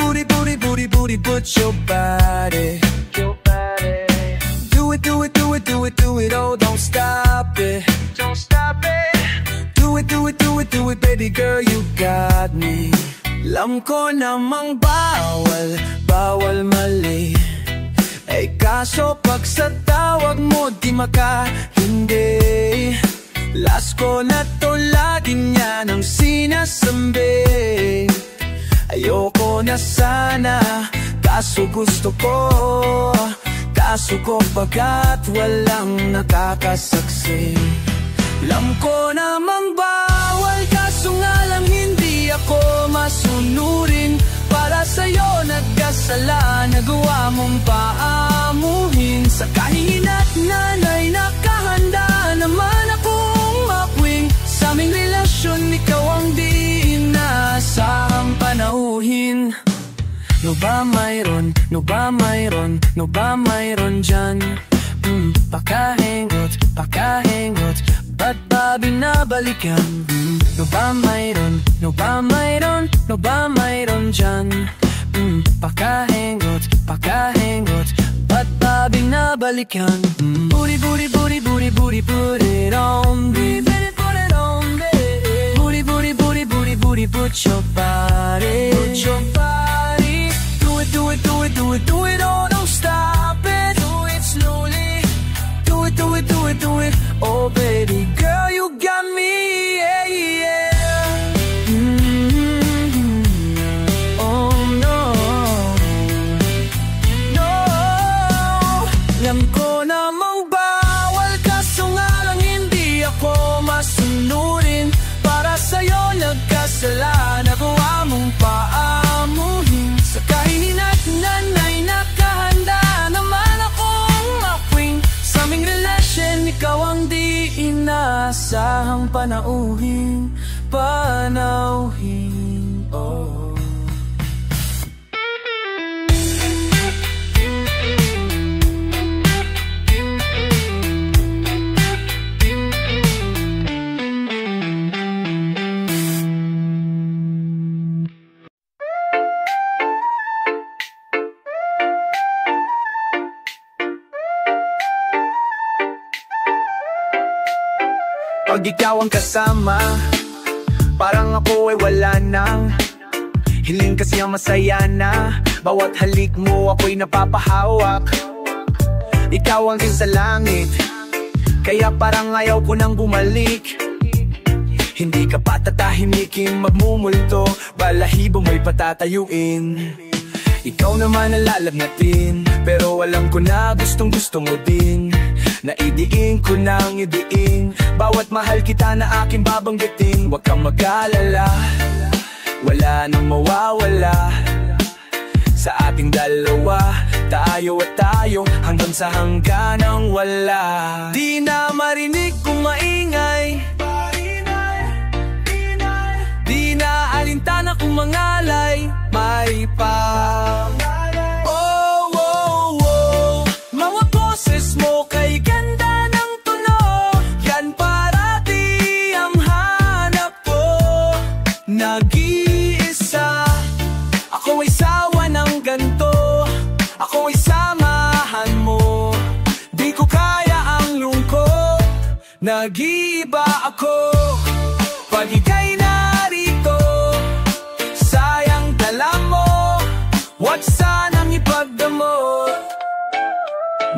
booty, booty, booty, booty, put your body. Do it, do it, do it, do it, do it, oh, don't stop it. Don't stop it. Do it, do it, do it, do it, baby girl, you got me. Alam ko namang bawal, bawal mali. Eh kaso pag sa tawag mo di makahindi. Last ko na to, lagi niya nang sinasambi. Ayoko na sana, kaso gusto ko. Kaso ko bagat walang nakakasaksi. Alam ko namang bawal, kaso nga lang hindi ako masunurin. Para sa'yo nagkasala, nagawa mong paamuhin. Sa kahina't nanay nakahanda naman akong mapuwing. Sa aming relasyon ikaw ang di inaasahang panauhin. No ba mayroon, no ba mayroon, no ba mayroon dyan? Pakahengot, pakahengot, ba't ba binabalikan? No ba mayroon, no ba mayroon, no ba mayroon dyan? Pakahengot, pakahengot, ba't ba binabalikan? Booty, booty, booty, booty, booty, put it on me. Put it on me. Booty, booty, booty, booty, booty, put your body. Put your body. Do it, do it, do it, do it, do it, oh, don't stop it. Do it slowly. Do it, do it, do it, do it, oh baby girl, you got me, yeah, yeah. Oh no, no. Alam ko namang bawal, kaso nga lang hindi ako masunurin. Para sa'yo nagkasala, nagawa mong paamuhin. Sa kahina't nanay nakahanda naman akong mapuwing. Sa aming relasyon ikaw ang di inaasahang panauhin. Panauhin, oh. Pag ikaw ang kasama, parang ako ay wala nang hiling, kasi ang masaya na. Bawat halik mo ako'y napapahawak. Ikaw ang din sa langit, kaya parang ayaw ko nang bumalik. Hindi ka pa tatahimikin, magmumulto, balahibo may patatayuin. Ikaw naman nalalagnatin, pero alam ko na gustong gusto mo din. Naidiin ko nang idiin, bawat mahal kita na aking babanggitin. Huwag kang mag-alala, wala nang mawawala sa ating dalawa. Tayo at tayo hanggang sa hangganang wala. Di na marinig kung maingay, di na alintana kung mangalay. May pa mga boses mo kay ganda ng tunog, yan parati ang hanap ko. Nag-iisa, ako ay sawa ng ganto, ako ay samahan mo. Di ko kaya ang lungkot, nag-iiba ako pag ika'y narito. Sayang dala mo, wag sanang ipagdamot.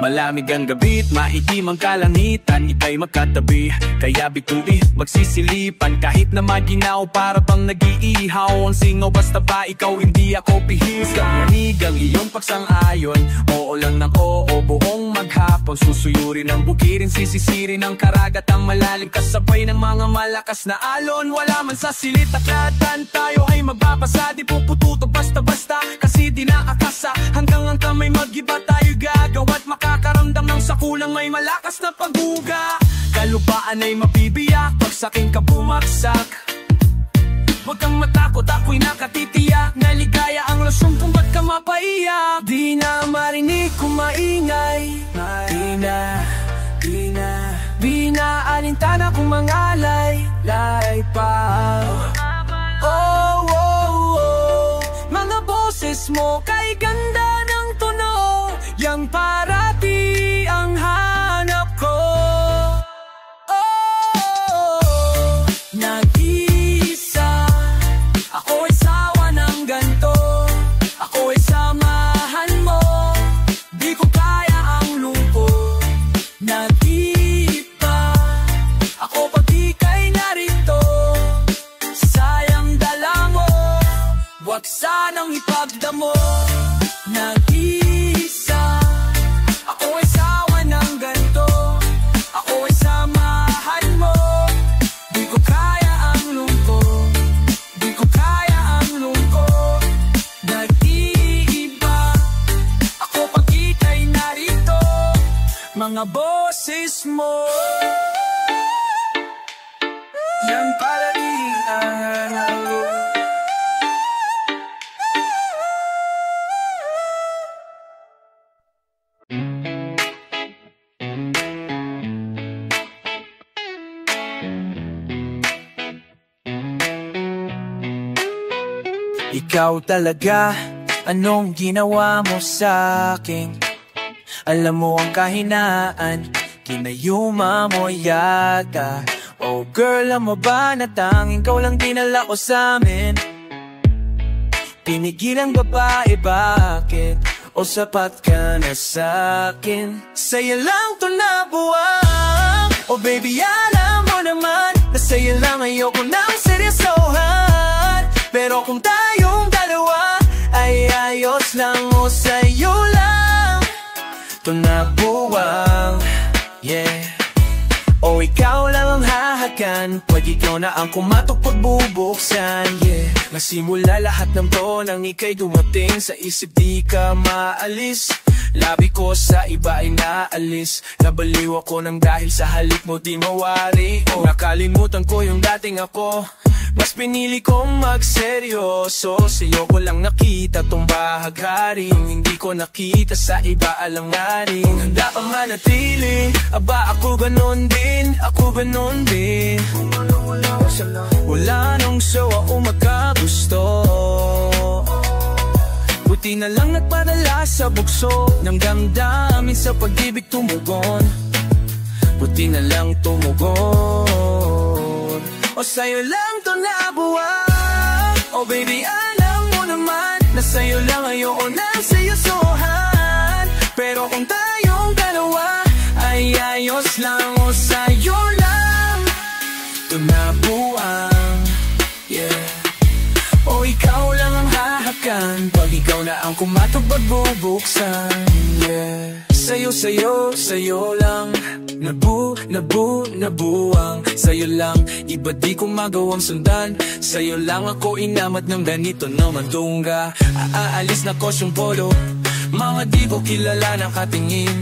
Malamig ang gabi't maitim ang kalangitan, ika'y magkatabi, kaya bitubi magsisilipan. Kahit na maginaw para bang nag-iihaw ang singaw, basta pa ikaw hindi ako pihis. Kamanig ang iyong pagsang-ayon, oo lang ng oo buong maghapon. Susuyurin ang bukirin, sisisirin ang karagat ang malalim, kasabay ng mga malakas na alon. Wala man sa silit aklatan, tayo ay magbabasa. Di pupututog basta-basta, kasi di naakasa. Hanggang ang kamay mag-iba tayo gagawa't makakaramdam ng sakulang may malakas na pagbuga. Kalupaan ay mabibiyak pag saking ka bumaksak. Huwag kang matakot, ako'y nakatitiyak na ligaya ang lasong kung ba't ka mapaiyak. Di na marinig kung maingay, di na alintana kung mangalay. Lay pa, oh, oh, oh. Mga boses boses mo kay ganda ng tono, yang parati ang hanap ko. Oh, nag-iisa, ako ay sawa ng ganto, ako ay samahan mo, di ko kaya ang lungkot. Nag-iiba, ako pag ika'y narito, sayang dala mo, wag sanang ipagdamo. Nag-iisa, ako ay sawa ng ganto, ako ay samahan mo, di ko kaya ang lungkot, di ko kaya ang lungkot. Nag-iiba, ako pag ika'y narito, mga boses mo, yan para di araw. Ikaw talaga, anong ginawa mo sa'kin? Alam mo ang kahinaan, kinayuma mo yata. Oh girl, alam mo ba na tanging ikaw lang dinala ko sa'min? Pinigilan babae, bakit? O sapat ka na sa'kin? Sa'yo lang to nabuwang. Oh baby, alam mo naman na sa'yo lang ayoko nang seryosohan. Pero kung tayong dalawa ay ayos lang, o sa'yo lang to nabuwang, yeah. O ikaw lang ang hahagan, pag ikaw na ang kumatok pagbubuksan, yeah. Nasimula lahat ng to nang ika'y dumating sa isip, di ka maalis. Labi ko sa iba ay naalis, nabaliw ako nang dahil sa halik mo di mawari. O nakalimutan ko yung dating ako, mas pinili kong magseryoso. Sa'yo ko lang nakita tong bahaghari, hindi ko nakita sa iba alanganin. Kung handa pa manatili, aba ako ganon din, ako ganon din. Wala nang sawa o magkagusto, buti na lang nagpadala sa bukso ng damdamin sa pag-ibig tumugon. Buti na lang tumugon. O sa'yo lang to nabuwang. O baby, alam mo naman na sa'yo lang ayoko nang seryosohan. Pero kung tayong dalawa ay ayos lang, o sa'yo lang to nabuwang, yeah. O ikaw lang ang hahakan, pag ikaw na ang kumatok pagbubuksan, yeah. Sa'yo, sa'yo, sa'yo lang nabuwang. Sa'yo lang, iba di ko magawang sundan. Sa'yo lang ako inamat ng ganito naman tungga. Aalis na kosyong polo, mga di ko kilala ng katingin.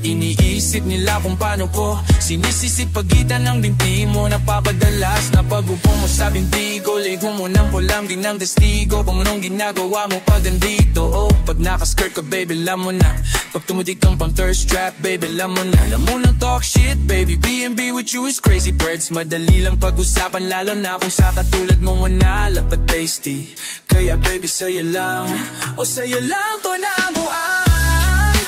Iniisip nila kung paano ko sinisisip pagitan ng binti mo. Napapadalas na pag-upo mo sa binti ko, ligo mo ng pulang din ng testigo kung anong ginagawa mo pag nandito. Oh, pag nakaskirt ka baby, alam mo na. Pag tumudik kang pang thirst trap baby, alam mo na. Alam mo nang talk shit baby, B&B with you is crazy birds. Madali lang pag-usapan lalo na kung sa katulad mo manala pa tasty. Kaya baby sa'yo lang, o sa'yo lang to nabuang.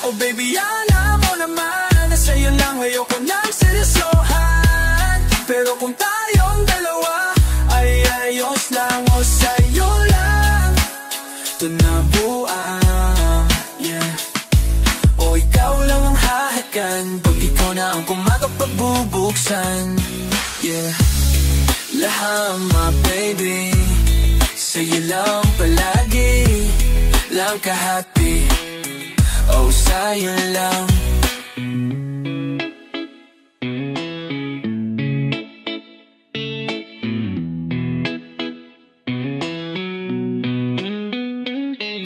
Oh baby, alam mo naman na sa'yo lang ayoko nang seryosohan. Pero kung tayong dalawa ay ayos lang, o sa'yo lang to nabuang, yeah. O ikaw lang ang hahagan, pag ikaw na ang kumatok pagbubuksan, yeah. Lahama baby, sa'yo lang palagi lang ka-happy. Oh, sa'yo lang.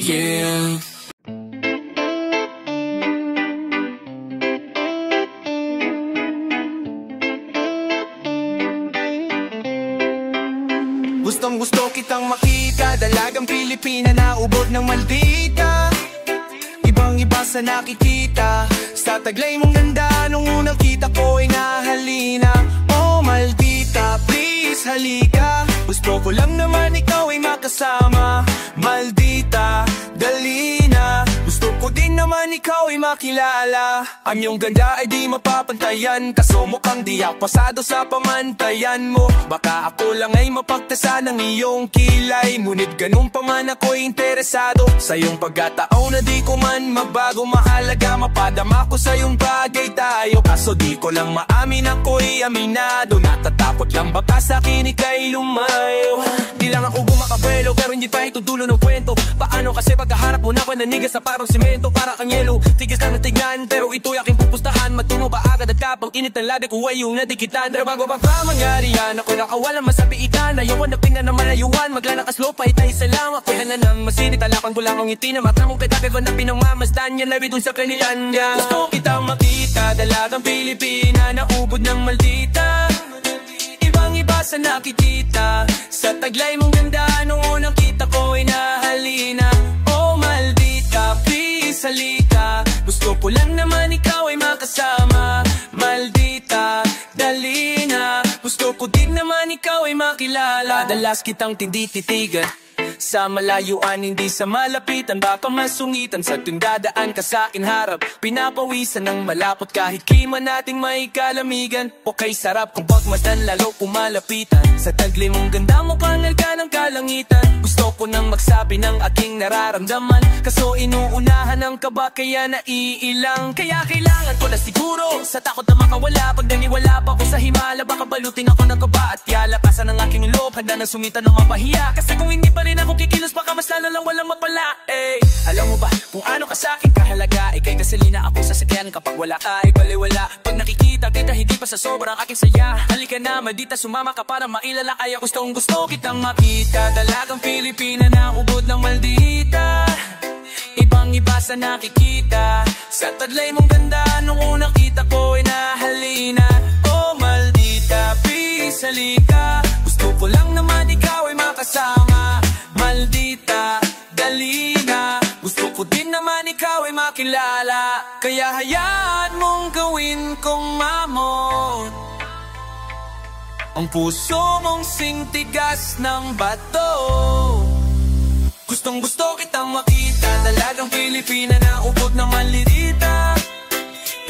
Yeah. Gustong gusto kitang makita, dalagang Pilipina na ubod ng maldita. Ibang-iba sa nakikita, sa taglay mong ganda nung unang kita ko ay nahalina. Oh maldita, please halika, gusto ko lang naman ikaw ay makasama. Maldita, ikaw ay makilala. Ang iyong ganda ay di mapapantayan, kaso mukhang di ako pasado sa pamantayan mo. Baka ako lang ay mapagtasa ng iyong kilay, ngunit ganun pa man ako'y interesado sa iyong pagkataon na di ko man mabago. Mahalaga mapadama ko sa iyong bagay tayo, kaso di ko lang maamin ako'y aminado. Natatakot lang baka sa'kin ika'y lumayo. Di lang ako bumakabelo pero hindi pa ito dulo ng kwento. Paano kasi pagkaharap mo na ako nanigas sa parang simento, para kang yelo, tigas lang na tignan, pero ito'y aking pupustahan. Magtungo ba agad at kapang init ng lada ko ay yung nadikitan. Pero bago pa mangyari yan, ako'y nakawalan masabiitan. Ayaw na pinga na malayuan, maglalakas lupa itay salam. Ako'y hananang masinit, talakan ko lang ang ngiti na mata mong kita ko na pinangmamasdan. Yan labi dun sa kanilan niya. Gusto kitang makita, dalagang Pilipina na ubod ng maldita. Ibang iba sa nakikita, sa taglay mong ganda nung unang kita ko ay nahalina. Oh maldita, please halika, gusto ko lang naman ikaw ay makasama. Maldita, dali na, gusto ko din naman ikaw ay makilala. Madalas kitang tindititigan sa malayuan, hindi sa malapitan. Baka masungitan sa tuwing dadaan ka sa'kin harap. Pinapawisan ng malapot kahit klima nating may kalamigan. O kay sarap kung pagmasdan lalo kumalapitan. Sa tagli mong ganda mo kangal ka ng kalangitan. Gusto ko nang magsabi ng aking nararamdaman, kaso inuunahan ng kaba kaya naiilang. Kaya kailangan ko na siguro, sa takot na makawala. Pag naniwala pa ko sa himala, baka balutin ako ng kaba at yala. Kasan ng aking loob, handa na sumitan ng mapahiya. Kasi kung hindi pa rin ako kikilos, baka mas lalo lang walang mapala. Alam mo ba kung ano ka sa'kin kahalaga? Ika'y gasolina, ako sasakyan. Kapag wala ka ay baliwala. Pag nakikita kita hindi pa sa sobrang aking saya. Halika na maldita, sumama ka para mailala. Kaya gustong gusto kitang makita, dalagang Pilipina na ubod ng maldita. Ibang iba sa nakikita, sa tadlay mong ganda nung unang kita ko ay nahalina. Oh maldita, please halika, gusto ko lang naman ikaw ay makasama. Maldita, dali na, gusto ko din naman ikaw ay makilala. Kaya hayaan mong gawin kong mamon ang puso mong singtigas ng bato. Gustong gusto kitang makita, dalagang Pilipina na ubod ng malirita.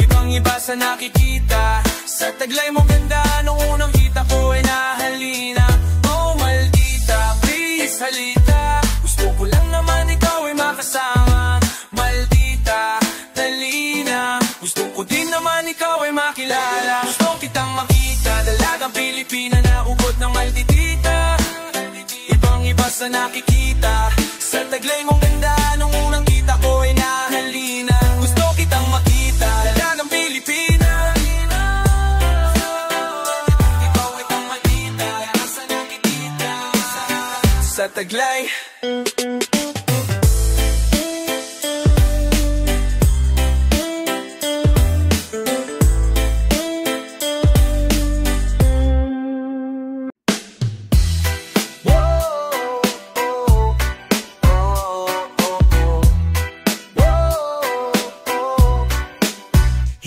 Ibang iba sa nakikita, sa taglay mong ganda nung unang kita ko ay nahalina. Oh maldita, please halika, gusto ko lang naman ikaw ay makasama. Maldita, dali na, gusto ko din naman ikaw ay makilala. Gusto kitang makita, dalagang Pilipina na ubod ng maldita. Ibang iba sa nakikita, sa taglay mong ganda nung unang kita ko ay nahalina. Gusto kitang makita, dalagang Pilipina. Ikaw ay kang makita, sa nakikita, sa taglay.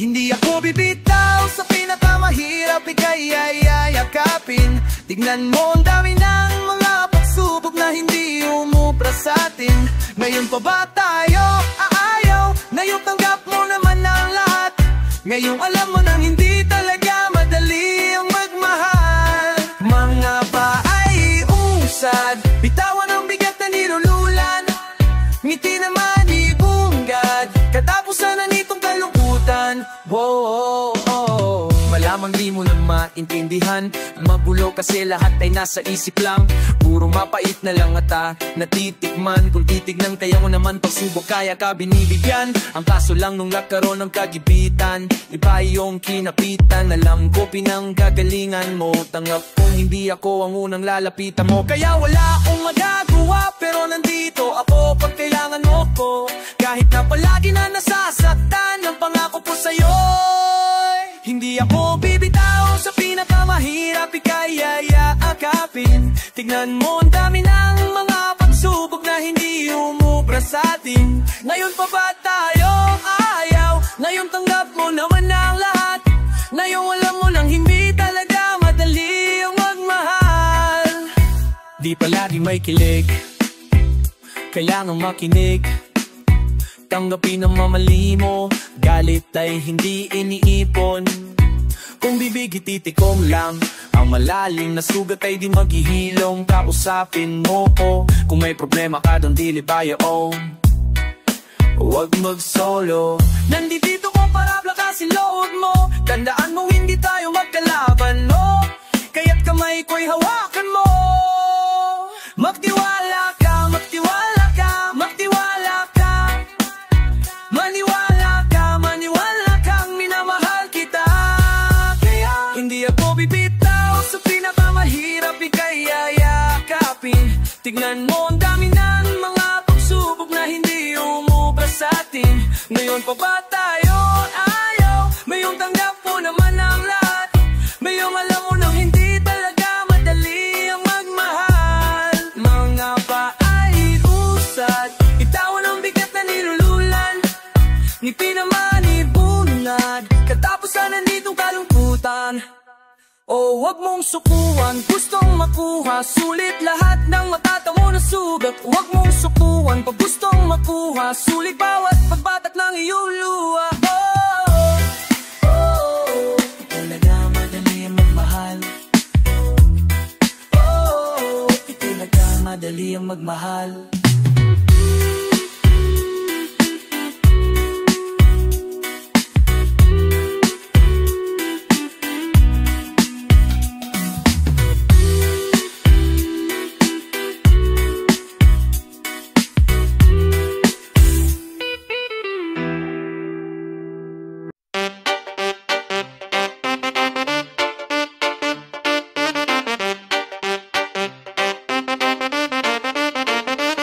Hindi ako bibitaw sa pinakamahirap, ika'y ayayakapin. Tignan mo ang dami ng mga pagsubok na hindi umubra sa atin. Ngayon pa ba tayo aayaw? Ngayon tanggap mo naman ang lahat. Ngayong alam mo nang hindi talaga madali ang magmahal. Mga paay usad, bitawan ang bigat na nilululan. Ngiti naman ibunggad, katapusan na nitong kalungkutan. Whoa, malamang di mo na maintindihan. Magulo kasi lahat ay nasa isip lang. Puro mapait na lang ata natitikman. Kung titignan kaya mo naman pagsubok kaya ka binibigyan. Ang kaso lang nung nagkaroon ng kagipitan, iba yung kinapitan. Alam ko pinanggagalingan mo, tanggap kung hindi ako ang unang lalapitan mo. Kaya wala akong magagawa, pero nandito ako pag kailangan mo ko. Kahit na palagi na nasasaktan ang pangako po sa'yo. Hindi ako bibitaw sa pinakamahirap, ika'y ayaakapin. Tignan mo ang dami ng mga pagsubok na hindi umubra sa atin. Ngayon pa ba tayo ayaw? Ngayon tanggap mo naman ang lahat. Ngayon alam mo nang hindi talaga madali ang magmahal. Di palagi may kilig, kailangang makinig. Tanggapin ang mamali mo, galit ay hindi iniipon. Kung bibig ititikom lang, ang malalim na sugat ay di maghihilom. Kausapin mo ko, kung may problema ka doon di libaya on. Huwag mag-solo, nandito ko para plakasin loob mo. Tandaan mo hindi tayo magkalaban, no? Kaya't kamay ko'y hawakan mo. Magtiwala ka, magtiwala ka, magtiwala ka. Maniwala ka, maniwala kang minamahal kita. Kaya hindi ako bibitaw sa pinakamahirap ika'y yayakapin. Tignan mo ang dami ng mga pagsubok na hindi umubra sa atin. Ngayon pa ba tayo ayaw? Mayong tanggap mo naman ang lahat. Mayong alam mo nang hindi talaga madali ang magmahal. Mga paay usad, itawan ang bigat na nilululan. Ngipin naman ibunad, katapusan nanditong kalungkutan. O huwag mong sukuan, gustong makuha, sulit lahat ng matatamo na sugat. Huwag mong sukuan, pag gustong makuha, sulit bawat pagbatak ng iyong luha. Talaga madali ang magmahal. Talaga madali ang magmahal.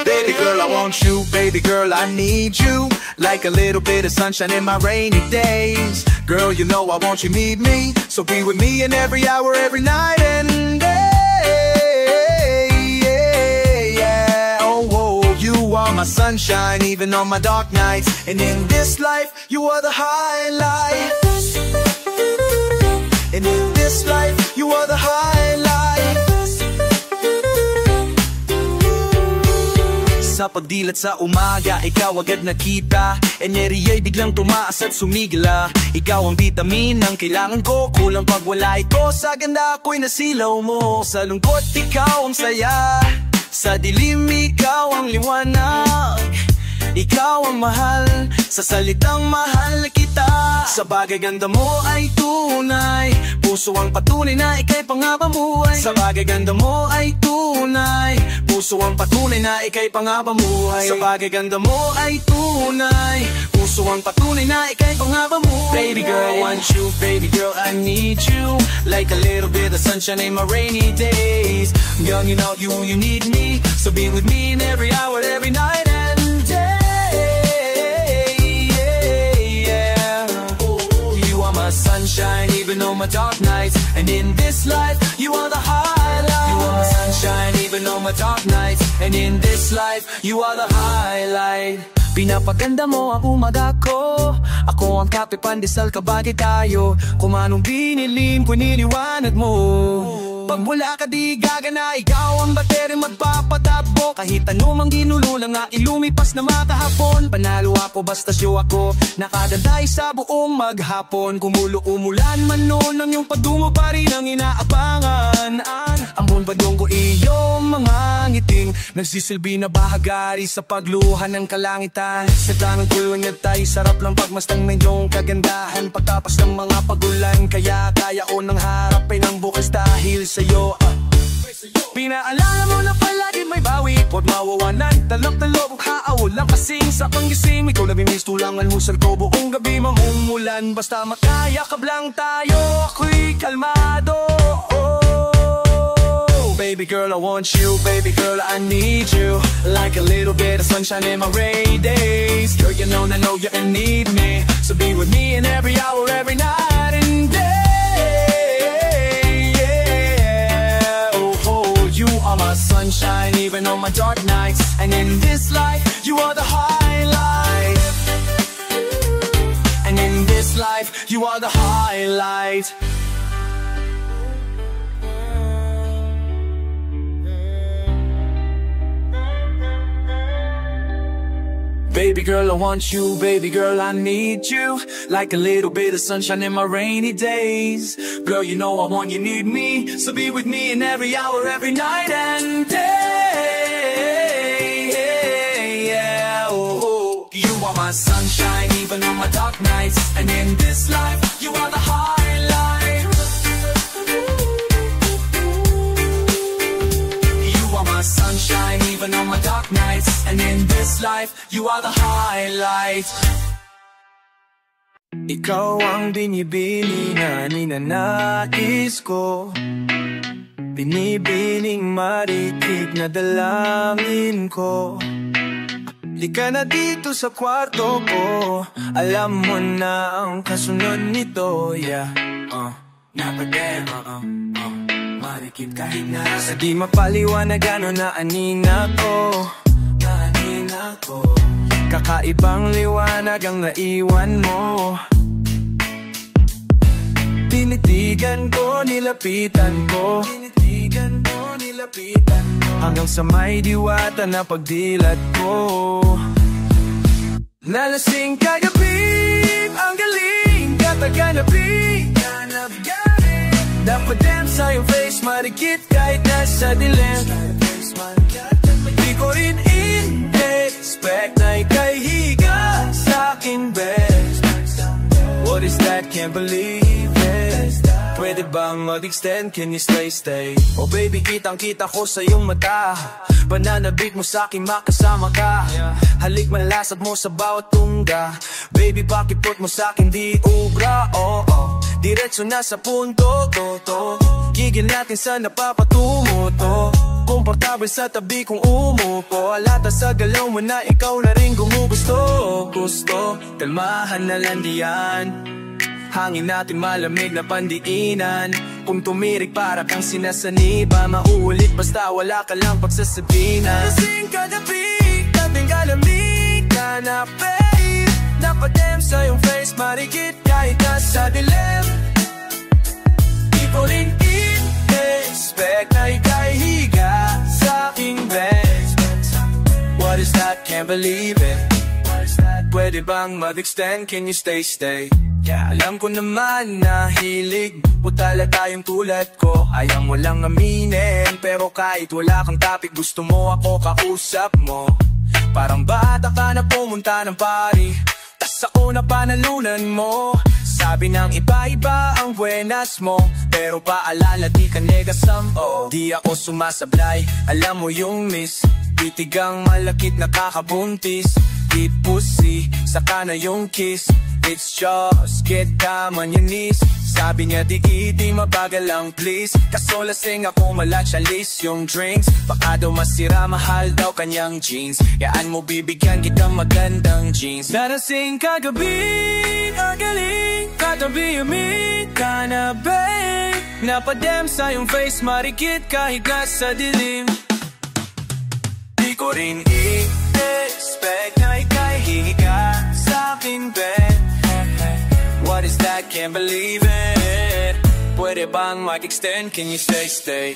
Baby girl, I want you, baby girl, I need you. Like a little bit of sunshine in my rainy days. Girl, you know I want you, need me. So be with me in every hour, every night and day. Yeah. Oh, oh, you are my sunshine, even on my dark nights. And in this life, you are the highlight. And in this life, you are the highlight. Sa pagdilat sa umaga, ikaw agad nakita. Energy ay biglang tumaas at sumigla. Ikaw ang vitamin ang kailangan ko. Kulang pag wala ito, sa ganda ako'y nasilaw mo. Sa lungkot ikaw ang saya, sa dilim ikaw ang liwanag. Ikaw ang mahal, sa salitang mahal kita. Sa bagay ganda mo ay tunay, puso ang patunay na ika'y pangapamuhay. Sa bagay ganda mo ay tunay, puso ang patunay na ika'y pangapamuhay. Sa bagay ganda mo ay tunay, puso ang patunay na ika'y pangapamuhay. Baby girl, I want you, baby girl, I need you. Like a little bit of sunshine in my rainy days. Girl, you know you need me. So be with me in every hour, every night and day. Sunshine, even on my dark nights. And in this life, you are the highlight. You are my sunshine, even on my dark nights. And in this life, you are the highlight. Pinapaganda mo ang umaga ko. Ako ang kape pandesal, kabagi tayo. Kung anong binilim ko, niliwanag mo. Pag wala ka di gagana, ikaw ang bateri magpapatakbo. Kahit anumang ginululang nga ilumipas na makahapon. Panalo ako basta show ako, nakadantay sa buong maghapon. Kumulo-umulan man noon, ang iyong padungo pa rin ang inaabangan. Ang buong badong ko iyong mga ngiting, nagsisilbi na bahagari sa pagluhan ng kalangitan. Sa tanong kulong na tayo, sarap lang pagmastang ng iyong kagandahan. Pagkapas ng mga pagulan, kaya kaya ko nang harapin ang bukas dahil sa'yo. Pinaalala mo na palagi may bawi, huwag mawawanan, talok-talok haawol lang kasing sa panggising. Ikaw na bimistulangan mo sa ko buong gabi mamumulan. Basta makayakap lang tayo, ako'y kalmado. Baby girl, I want you, baby girl, I need you. Like a little bit of sunshine in my rainy days. Girl, you know you need me. So be with me in every hour, every night and day. You are my sunshine, even on my dark nights. And in this life, you are the highlight. And in this life, you are the highlight. Baby girl, I want you, baby girl, I need you. Like a little bit of sunshine in my rainy days. Girl, you know I want you, need me. So be with me in every hour, every night and day. Yeah, oh. You are my sunshine, even on my dark nights. And in this life, you are the highlight. You are my sunshine, even on my dark nights. And in this life, you are the highlight. Ikaw ang binibini na ninanais ko, binibining marikit na dalangin ko. Lika na dito sa kwarto ko, alam mo na ang kasunod nito, yeah. Napadem, marikit kahit na sa di mapaliwanag ano na anina ko. Kakaibang liwanag ang naiwan mo. Tinitigan ko, nilapitan ko, hanggang sa may diwata na pagdilat ko. Nalasing kagabi, ang galing kataganapin. Napadem sa iyong face, marikit kahit nasa dilim. Di ko rin in-expect na ika'y higa sa aking bed. What is that? Can't believe it. Pwede bang mag-extend? Can you stay? Oh baby, kitang-kita ko sa iyong mata. Pananabik mo sa aking makasama ka. Halik malasap mo sa bawat tungga. Baby, pakipot mo sa akin di ubra. Diretso na sa punto, gigil natin sa napapatungo to. Komportable sa tabi kong umupo. Alata sa galaw mo na ikaw na rin gumugusto. Gusto, kalmahan na lang diyan. Hangin natin malamig na pandiinan. Kung tumirik para kang sinasaniba, mauulit basta wala ka lang pagsasabihin. Nalasing kagabi, kating kalamig ka na babe. Napadem sa iyong face, marikit kahit nasa dilim. Di ko rin in-expect na ika'y higa sa aking bed. What is that? Can't believe it. Pwede bang mag-extend? Can you stay? Alam ko naman na hilig mo tala tayong tulad ko. Ayaw mo lang aminin, pero kahit wala kang topic, gusto mo ako kausap mo. Parang bata ka na pumunta ng party, tas ako na panalunan mo. Sabi ng iba-iba ang buenas mo, pero paalala di ka negasam. Di ako sumasablay, alam mo yung miss. Titigang malakit na kakabuntis. Deep pussy, saka na yung kiss. It's just, get down on your knees. Sabi niya di mabagal lang please. Kaso lasing ako malatsalis yung drinks. Baka daw masira, mahal daw kanyang jeans. Yaan mo bibigyan kitang magandang jeans. Nalasing kagabi, ang galing katabi-amig ka na babe. Napadem sa iyong face, marikit kahit nasa dilim. Di ko rin i-expect na ika'y hihiga sa aking bed. What is that? Can't believe it. Pwede bang mag-extend? Can you stay?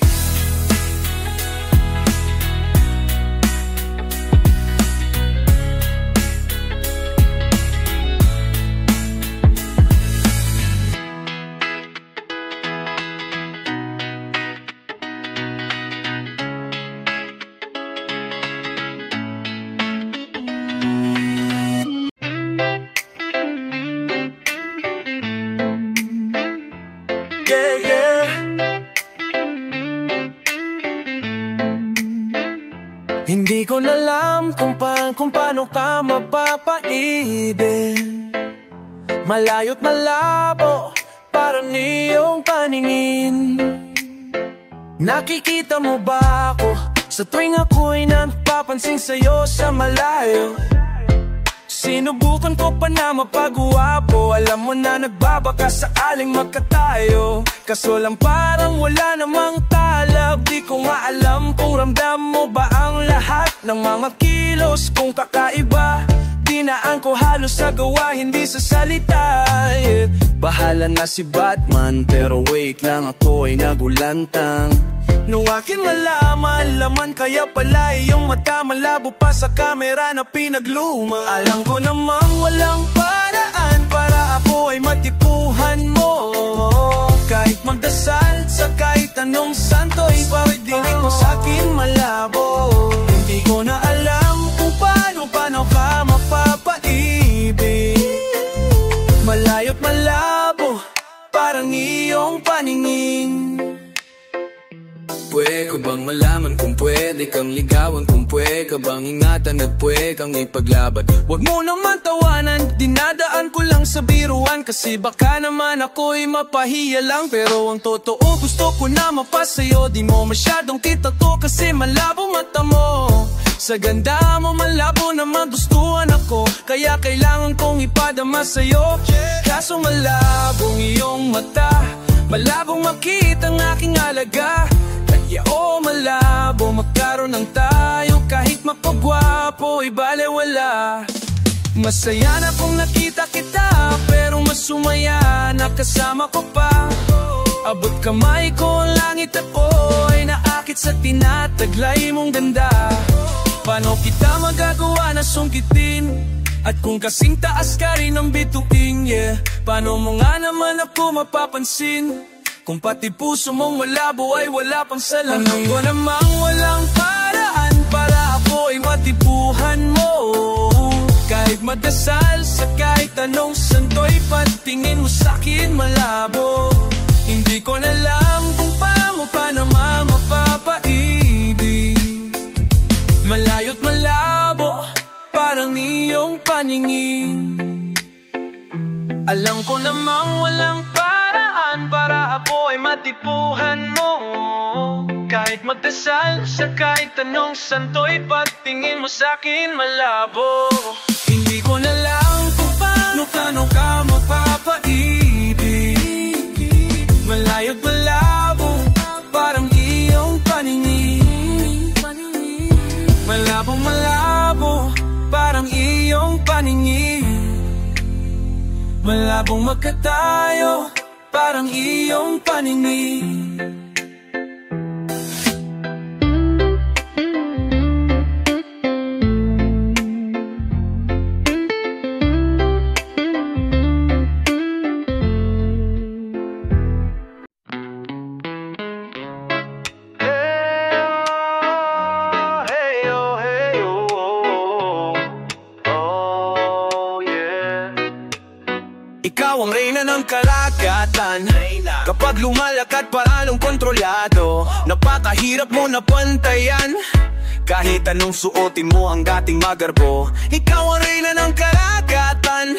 Hindi ko na alam kung paano ka mapapaibig. Malayo't malabo parang iyong paningin. Nakikita mo ba ako sa tuwing ako'y napapansin sa'yo sa malayo? Sinubukan ko pa na mapagwapo, alam mo na nagbabaka sakaling magkatayo. Kaso lang parang wala namang talab. Di ko nga alam kung ramdam mo ba ang lahat ng mga kilos kong kakaiba. Dinaan ko halos sa gawa, hindi sa salita. Bahala na si Batman, pero wait lang, ako ay nagulantang. Nung aking malaman, laman kaya pala iyong mata malabo pa sa kamera na pinagluma. Alam ko namang walang paraan para ako ay matipuhan mo. Kahit magdasal sa kahit anong santo, ipawidinig mo sa'kin malabo. Hindi ko na alam kung paano ka mapapaibig. Malayo't malabo, parang iyong paningin. Pwede ko bang malaman kung pwede kang ligawan? Kung pwede ka bang ingatan at pwede kang ipaglaban? Huwag mo naman tawanan, dinadaan ko lang sa biruan. Kasi baka naman ako'y mapahiya lang. Pero ang totoo gusto ko na mapasayo. Di mo masyadong titato kasi malabo mata mo. Sa ganda mo malabo na magustuhan ako, kaya kailangan kong ipadama sa'yo. Kaso malabong iyong mata, malabong makita ang aking alaga. Kaya malabo magkaroon ng tayo, kahit mapagwapo ay balewala. Masaya na kung nakita kita, pero mas sumaya na kasama ko pa. Abot kamay ko ang langit, ako ay naakit sa tinataglay mong ganda. Paano kita magagawa na sungkitin? At kung kasing taas ka rin ang bituin, yeah. Paano mo nga naman ako mapapansin? Kung pati puso mong malabo ay wala pang salamin. Alam ko namang walang paraan para ako ay matipuhan mo. Kahit madasal sa kahit anong santo'y patingin mo sa'kin malabo. Hindi ko na alam kung paano mapapaibig. Malayo't malabo, parang iyong paningin. Alam ko namang walang paraan para ako ay matipuhan mo. Kahit magdasal sa kahit anong santo'y patingin mo sa'kin malabo. Hindi ko na alam kung paano ka mapapaibig. Malayo't malabo, parang iyong paningin. Malabong malabo, parang iyong paningin. Malabong magkatayo, parang iyong paningin. Ikaw ang reyna ng karagatan. Kapag lumalakad paralong kontrolado, napakahirap mo na pantayan. Kahit anong suotin mo ang dating magarbo. Ikaw ang reyna ng karagatan.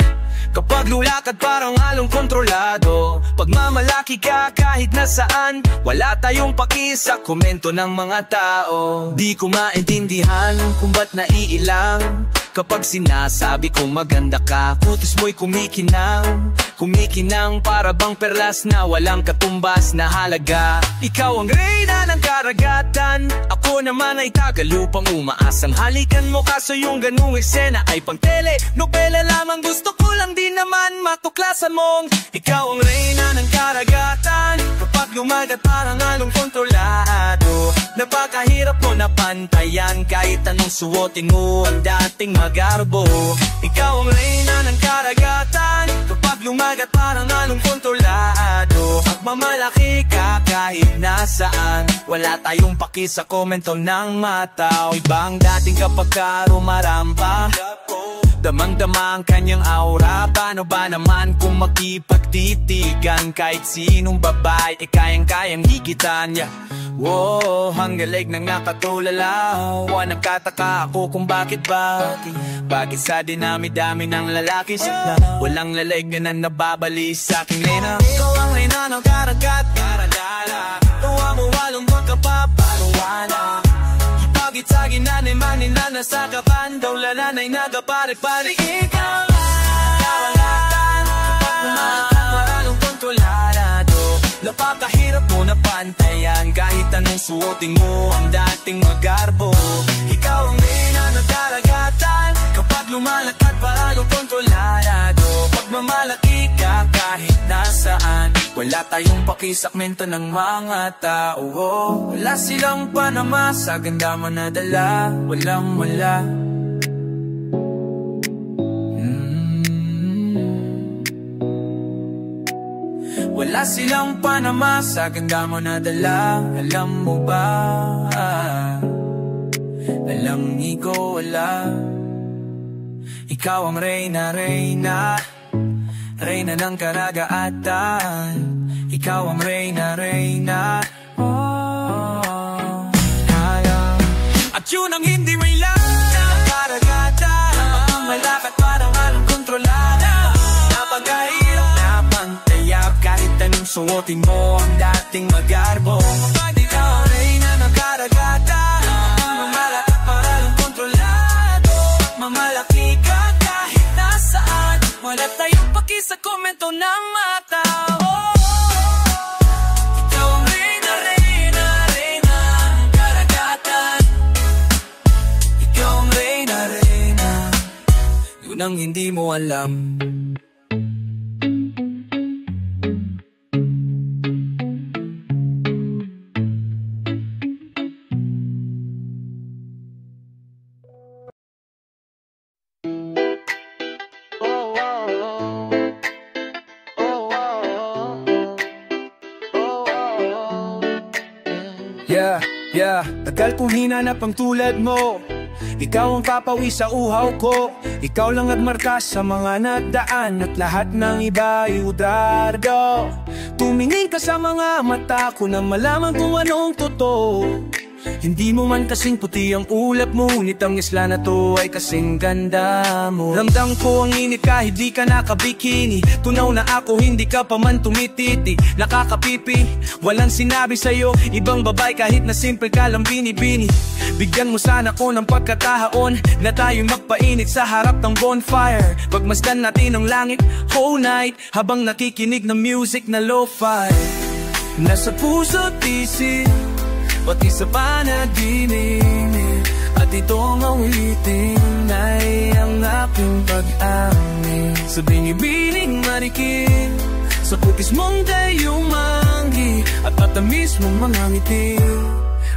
Kapag lulakad parang along kontrolado, pagmamalaki ka kahit nasaan. Wala tayong paki sa komento ng mga tao. Di ko maintindihan kung ba't naiilang kapag sinasabi kong maganda ka. Kutis mo'y kumikinang, kumikinang para bang perlas na walang katumbas na halaga. Ikaw ang reyna ng karagatan, ako naman ay tagalupang umaasang halikan mo. Kaso yung ganung eksena ay pang tele, nobela lamang. Gusto ko lang din naman matuklasan mong ikaw ang reyna ng karagatan. Kapag lumagat parang along kontrolado, napakahirap mo na pantayan. Kahit anong suotin mo ang dating magarbo. Ikaw ang reyna ng karagatan. Kapag lumagat parang along kontrolado, pagmamalaki ka kahit nasaan. Wala tayong paki sa komento ng mata. O ibang dating kapag ka rumaramba, damang-dama ang kanyang aura. Paano ba naman kung makipagtitigan? Kahit sinong babae, kayang-kayang higitan niya. Wow, ang galig ng nakatulala. Nagkataka ako kung bakit ba. Bakit sa dinami-dami ng lalaki na walang lalig na nababali sa aking reyna. Ikaw ang reyna ng karagat, karadala. Tuwa mo walong magkapaparuwana. Ipagitsagin na ni manina na sa kapan. Daw lalanay nagapare-pare. Ikaw ang atan. Kapag kumakang maralong kontrolado, napakahirap mo na pantayan. Kahit anong suotin mo ang dating magarbo. Ikaw ang reyna ng karagatan. Kapag lumalakad paralong kontrolado, pag Nagmamalaki ka kahit nasaan. Wala tayong pakisakmento ng mga tao. Wala silang panama sa ganda mo na dala. Walang wala. Wala silang panama sa ganda mo na dala. Alam mo ba? Alam ni ko wala. Ikaw ang reyna, reyna, reyna ng karagatan. Ikaw ang reyna, reyna. At yun ang hindi may lang karagatan. Ang malapit parang alam kontrolada. Napagahirap na pantayap. Kahit anong suotin mo ang dating magarbo. Pag ikaw ang reyna ng karagatan. Ang malapit parang kontrolado. Mamalaki ka kahit nasaan. Wala tayong paki sa komento ng mata. Ikaw ang reyna, reyna, reyna ng karagatan. Ikaw ang reyna, reyna. Yun ang hindi mo alam. Tagal kong hinanap ang tulad mo. Ikaw ang papawi sa uhaw ko. Ikaw lang nagmarka sa mga nagdaan. At lahat ng iba ay udardo. Tumingin ka sa mga mata ko na malaman kung anong totoo. Hindi mo man kasing puti ang ulap mo, ngunit ang isla na to ay kasing ganda mo. Ramdam ko ang init kahit di ka nakabikini. Tunaw na ako, hindi ka pa man tumititi. Nakakapipi, walang sinabi sa'yo. Ibang babae kahit na simple ka lang binibini. Bigyan mo sana ko ng pagkataon na tayo magpainit sa harap ng bonfire. Pagmasdan natin ang langit whole night habang nakikinig ng music na lo-fi. Nasa puso't isip, pati sa panaginip. At itong awitin ay ang aking pag-amin. Sa binibining marikin, sa putis mong dayumanggi, at matamis mong mga ngiti,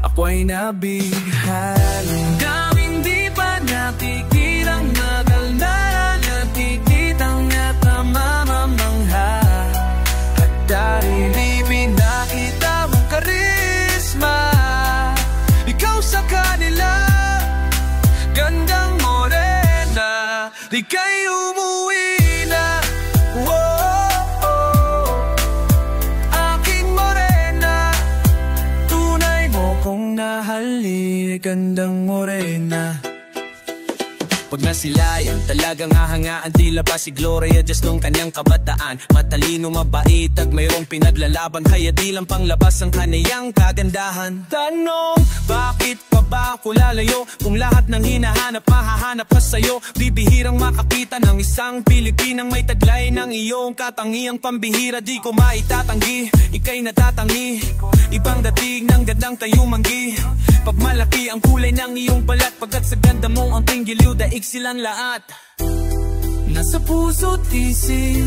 ako ay nabighali. Daming di pa nakikitang nagaldaran, nakikitang natamamamangha. At dahil di pinakita mong karisma, ikaw sa kanila, gandang morena, di kayo umuwi na. Aking morena, tunay mo kong nahali, gandang morena. Pag nasilayan, talagang hahangaan. Tila pa si Gloria Just nung kanyang kabataan. Matalino, mabait at mayroong pinaglalaban. Kaya di lang panglabas ang kaniyang kagandahan. Tanong, bakit pa ba ako lalayo? Kung lahat ng hinahanap, mahahanap pa sa'yo. Bibihirang makakita ng isang Pilipinang may taglay ng iyong katangiang pambihira. Di ko maitatanggi, ika'y natatangi. Ibang dating ng gandang tayumanggi. Pag malaki ang kulay ng iyong balat, pagkat sa ganda mo ang tinggiliw, daig silang lahat. Nasa puso't isip,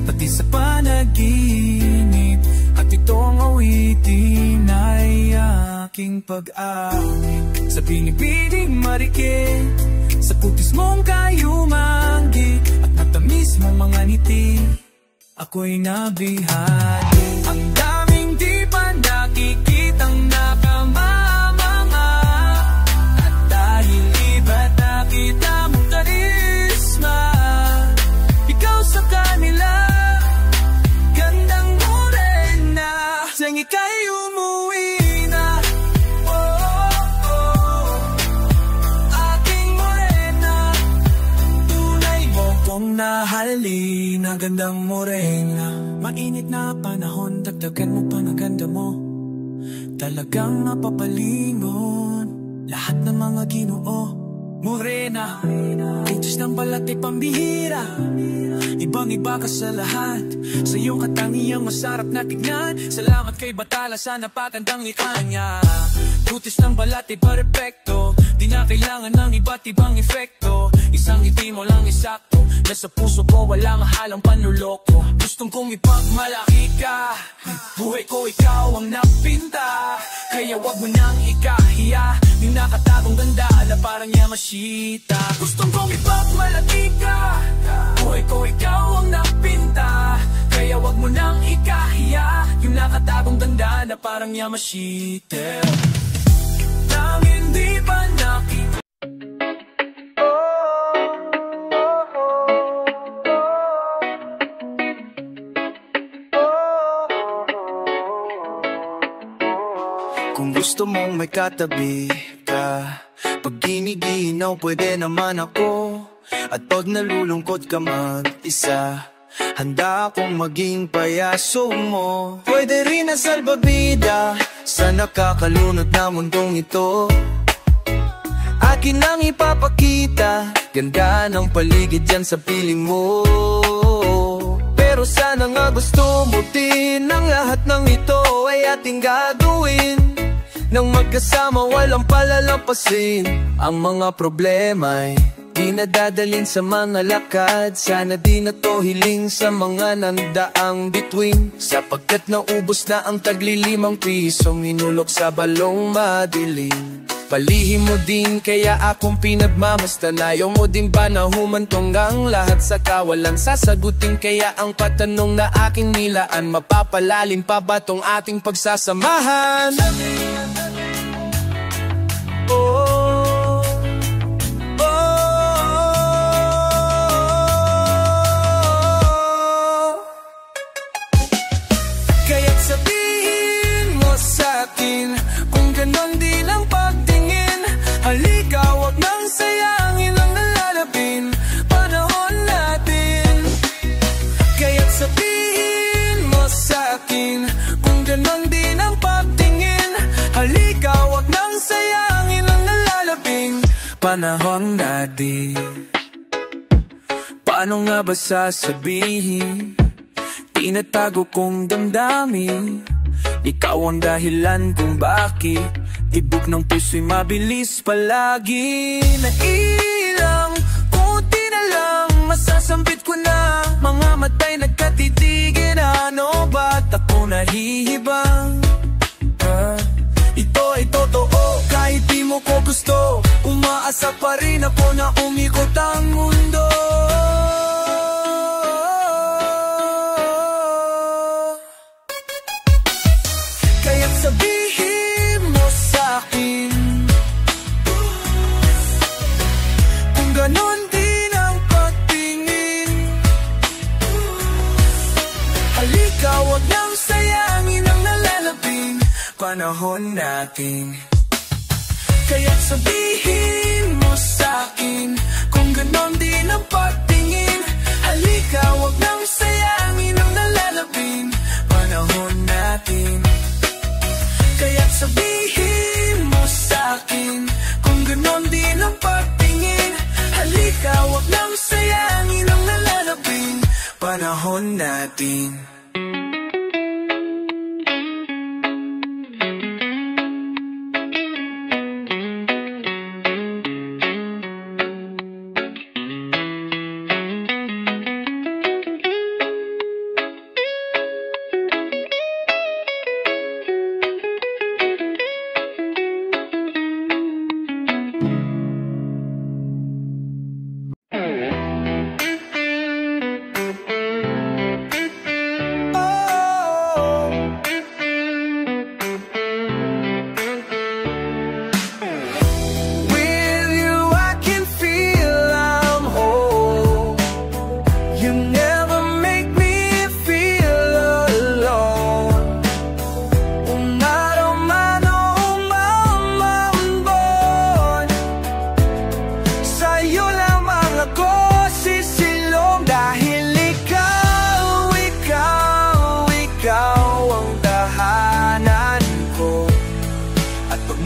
pati sa panaginip. At itong awitin ay aking pag-amin. Sa binibining marikit, sa putis mong kayumanggi, at matamis mong mga ngiti, ako'y nabihali. Ang daming di pa nakikitang nakamamanga. At dahil iba't nakita mong karisma, ikaw sa kanila, gandang morena, sang ika'y umuwi na. Aking morena, tunay mo kong nahali na gandang morena. Mainit na panahon, dagdagan mo pa na ganda mo. Talagang napapalingon lahat ng mga Ginoo. Morena, kutis ng balat ay pambihira. Ibang iba ka sa lahat, sa iyong katangiang masarap na tignan. Salamat kay Batala sa napagandang likanya. Kutis ng balat ay perfecto, di na kailangan ng iba't ibang efekto. Isang ngiti mo lang isakto, na sa puso ko walang halang panluloko. Gustong kong ipagmalaki ka, buhay ko ikaw ang napinta. Kaya wag mo nang ikahiya yung nakatagong ganda na parang Yamashita. Gustong kong ipagmalaki ka, buhay ko ikaw ang napinta. Kaya wag mo nang ikahiya yung nakatagong ganda na parang Yamashita. Nang hindi pa nakita. Kung gusto mong may katabi ka, pag giniginaw pwede naman ako. At pag nalulungkot ka mag-isa, handa akong maging payaso mo. Pwede rin na salbabida sa nakakalunod na mundong ito. Akin lang ipapakita, ganda ng paligid dyan sa piling mo. Pero sana nga gusto mo din ang lahat ng ito ay ating gagawin. Nang magkasama walang palalampasin, ang mga problema'y di nadadalin sa mga lakad. Sana di na to hiling sa mga nandaang bituin, sapagkat naubos na ang tagli-5 pisong inulok sa balong madilim. Palihim mo din kaya akong pinagmamastan. Ayaw mo din ba na humantong ang lahat sa kawalan sasagutin? Kaya ang patanong na aking nilaan, mapapalalim pa ba tong ating pagsasamahan? Oh, kaya't sabihin mo sa'kin kung ganon din ang pagtingin. Halika, wag nang sayangin ang nalalapin panahon natin. Kaya't sabihin mo sa'kin kung ganon din ang pagtingin. Halika, wag nang sayangin ang nalalapin panahon natin. Paano nga ba sasabihin? Tinatago kong damdamin, ikaw ang dahilan kung bakit tibok ng puso'y mabilis palagi. Na ilang kunti na lang masasambit ko na, mga matay nagkatitigin. Ano ba't ako nahihibang? Ito ay totoo, kahit di mo ko gusto. Umaasa pa rin ako na umikot ang mundo. Kaya't sabihin mo sa'kin kung ganon din ang pagtingin. Halika, wag nang sayangin ang nalalaping panahon natin. Kaya't sabihin mo sa'kin kung ganon din ang pagtingin. Halika, wag nang sayangin ang nalalaping panahon natin. Kaya't sabihin mo sa'kin kung ganon din ang pagtingin. Halika, wag nang sayangin ang nalalaping panahon natin.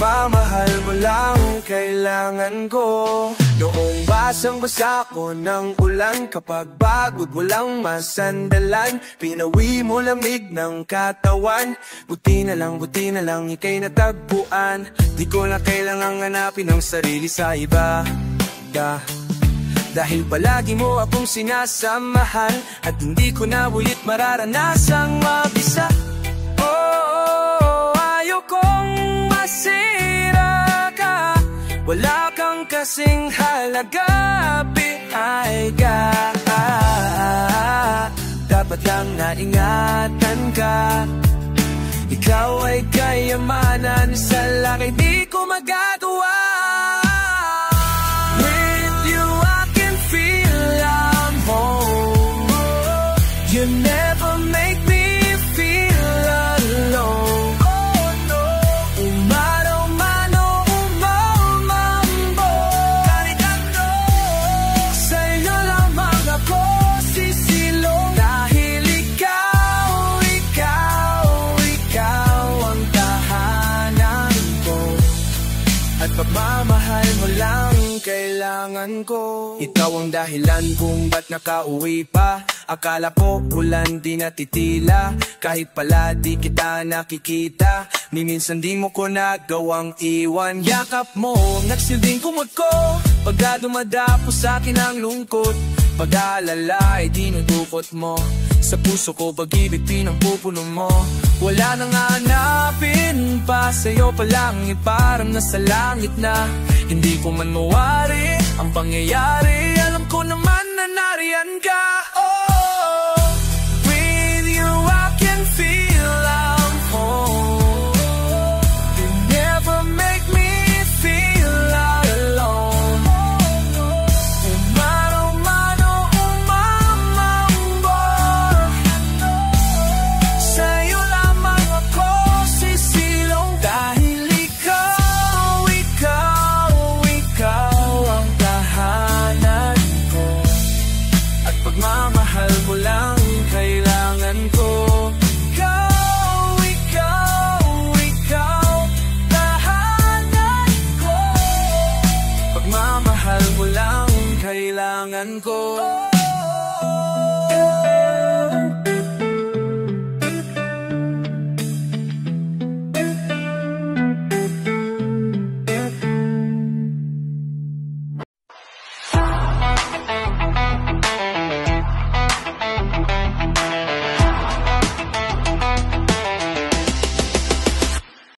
Pagmamahal mo lang kailangan ko. Noong basang-basa ko ng ulan, kapag pagod walang masandalan, pinawi mo lamig ng katawan. Buti na lang ika'y natagpuan. Di ko na kailangang hanapin ang sarili sa iba. Dahil palagi mo akong sinasamahan at hindi ko na ulit mararanasang mag-isa. Oh, ayokong masira ka, wala kang kasing halaga, biayga. Dapat lang naingatan ka, ikaw ay kayamanan sa laki di ko magagawa. With you I can feel I'm home. You never make me feel alone. Oh no. Umano mano umamambo, kahit ano, sa'yo lamang ako sisilong. Dahil ikaw ang tahanan ko, at pagmamahal mo lang kailangan ko. Ikaw ang dahilan kung ba't nakauwi pa. Akala ko ulan di natitila, kahit pala di kita nakikita. Ni minsan di mo ko nagawang iwan. Yakap mo, nagsilbing kumot ko pagka dumadapo sa'kin ang lungkot. Pag-aalala ay dinudukot mo sa puso ko, pag-ibig pinampupuno mo. Wala nang hanapin pa, sa'yo palang iparang nasa langit na. Hindi ko man mawari ang pangyayari, alam ko naman na nariyan ka. Oh, with you I can feel I'm home. You never make me feel alone. Umano mano umamambo, sa'yo lamang ako sisilong. Dahil ikaw ang tahanan ko, at pagmamahal mo lang kailangan ko. Ikaw, tahanan ko, pagmamahal mo lang kailangan ko.